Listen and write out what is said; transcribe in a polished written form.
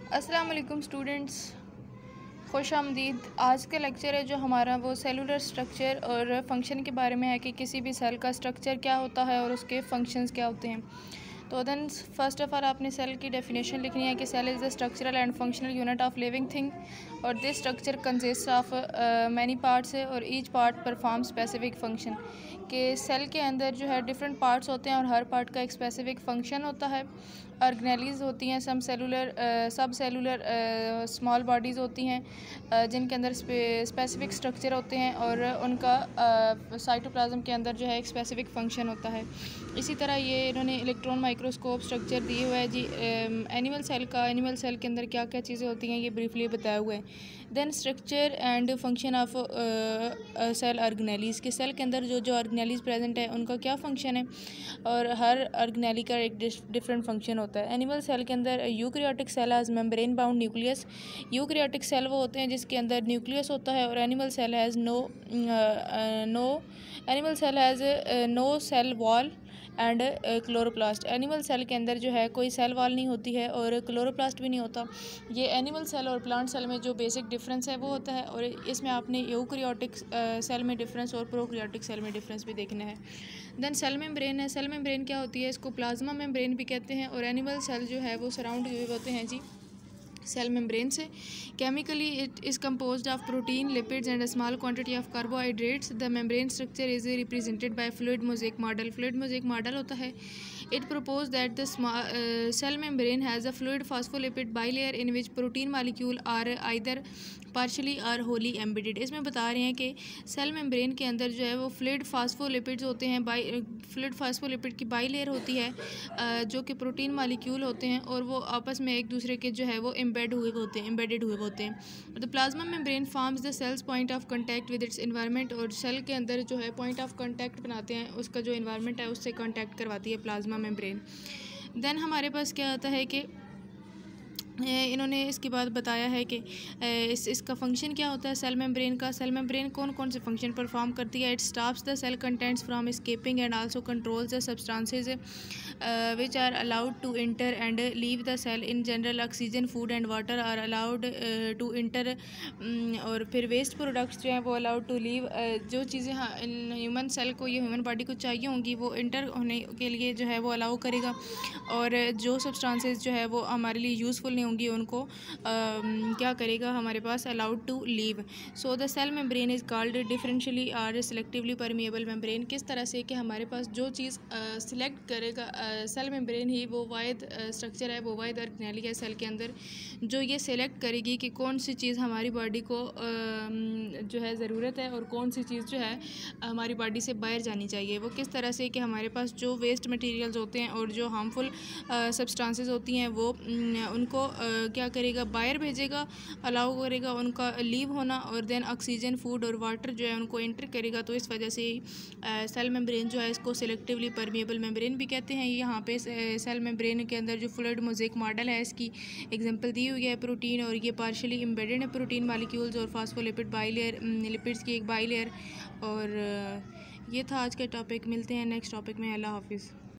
अस्सलाम वालेकुम स्टूडेंट्स, खुश आमदीद। आज का लेक्चर है जो हमारा वो सेलुलर स्ट्रक्चर और फंक्शन के बारे में है कि किसी भी सेल का स्ट्रक्चर क्या होता है और उसके फंक्शंस क्या होते हैं। तो देन फर्स्ट ऑफ ऑल आपने सेल की डेफिनेशन लिखनी है कि cell is the structural and functional unit of living thing और this structure consist of many parts है और each part perform specific function. कि सेल के अंदर जो है डिफरेंट पार्ट्स होते हैं और हर पार्ट का एक स्पेसिफिक फंक्शन होता है। ऑर्गेनेलीज होती हैं, सब सेलुलर स्मॉल बॉडीज़ होती हैं जिनके अंदर स्पेसिफिक स्ट्रक्चर होते हैं और उनका साइटोप्लाज्म के अंदर जो है एक स्पेसिफिक फंक्शन होता है। इसी तरह ये इन्होंने इलेक्ट्रॉन माइक्रोस्कोप स्ट्रक्चर दिए हुआ है जी। एनिमल सेल के अंदर क्या क्या चीज़ें होती हैं ये ब्रीफली बताया हुआ है। Then structure and function of cell organelles के सेल के अंदर जो ऑर्गेनेलीज प्रेजेंट है उनका क्या फंक्शन है और हर ऑर्गेनेली का एक डिफरेंट फंक्शन होता है। एनिमल सेल के अंदर eukaryotic cell has membrane bound nucleus. Eukaryotic cell वो होते हैं जिसके अंदर न्यूक्लियस होता है और animal cell has no cell wall and chloroplast. Animal cell के अंदर जो है कोई सेल वॉल नहीं होती है और क्लोरोप्लास्ट भी नहीं होता। ये एनिमल सेल और प्लांट सेल में जो बेसिक डिफरेंस है वो होता है और इसमें आपने यूकैरियोटिक सेल में डिफरेंस और प्रोकैरियोटिक सेल में डिफरेंस भी देखना है। देन सेल मेम्ब्रेन है। सेल मेम्ब्रेन क्या होती है, इसको प्लाज्मा मेम्ब्रेन भी कहते हैं और एनिमल सेल जो है वो सराउंड हुए होते हैं जी सेल मेम्ब्रेन से। Chemically it is composed of protein, lipids and a small quantity of carbohydrates. The membrane structure is represented by fluid mosaic model. Fluid mosaic model होता है। It propose that the cell membrane has a fluid phospholipid bilayer in which protein molecule are either partially और Holi embedded. इसमें बता रहे हैं कि cell membrane के अंदर जो है वो फ्लूइड फास्फोलिपिड्स होते हैं। फ्लूइड फास्फोलिपिड की बाई लेयर होती है जो कि प्रोटीन मालिक्यूल होते हैं और वो आपस में एक दूसरे के जो है वो एम्बेडेड हुए होते हैं। The plasma membrane forms the cell's point of contact with its environment. और सेल के अंदर जो है पॉइंट ऑफ कॉन्टैक्ट बनाते हैं, उसका जो इन्वायरमेंट है उससे कॉन्टैक्ट करवाती है प्लाज्मा मेम्ब्रेन। देन हमारे पास क्या आता है कि इन्होंने इसके बाद बताया है कि इसका फंक्शन क्या होता है सेल मेम्ब्रेन का। सेल मेम्ब्रेन कौन कौन से फंक्शन परफॉर्म करती है। It stops the cell contents from escaping and also controls the substances which are allowed to enter and leave the cell. In general oxygen, food and water are allowed to enter. और फिर waste products जो हैं वो allowed to leave. जो चीज़ें human cell को या human body को चाहिए होंगी वो इंटर होने के लिए जो है वो अलाउ करेगा और जो सब्सटेंसेस जो है वो हमारे लिए यूज़फुल नहीं होंगी उनको क्या करेगा हमारे पास allowed to leave. So the cell membrane is called differentially और सिलेक्टिवली परमिएबल मेम्ब्रेन। किस तरह से कि हमारे पास जो चीज़ सिलेक्ट करेगा सेल मेम्ब्रेन ही वो वाहिद स्ट्रक्चर है, वो वाहिद ऑर्गेनेली है सेल के अंदर जो ये सिलेक्ट करेगी कि कौन सी चीज़ हमारी बॉडी को जो है ज़रूरत है और कौन सी चीज़ जो है हमारी बॉडी से बाहर जानी चाहिए। वो किस तरह से कि हमारे पास जो वेस्ट मटेरियल्स होते हैं और जो हार्मफुल सब्सटेंसेस होती हैं वो उनको क्या करेगा बाहर भेजेगा, अलाउ करेगा उनका लीव होना और देन ऑक्सीजन, फूड और वाटर जो है उनको एंटर करेगा। तो इस वजह से सेल मेम्ब्रेन जो है इसको सिलेक्टिवली परमिएबल मेम्ब्रेन भी कहते हैं। यहाँ पे सेल मेम्ब्रेन के अंदर जो फ्लूइड मोज़ेक मॉडल है इसकी एग्जांपल दी हुई है प्रोटीन और ये पार्शियली एम्बेडेड है प्रोटीन मॉलिक्यूल्स और फास्फोलिपिड बाइलेयर, लिपिड्स की एक बाइलेयर। और ये था आज का टॉपिक। मिलते हैं नेक्स्ट टॉपिक में। अल्लाह हाफिज़।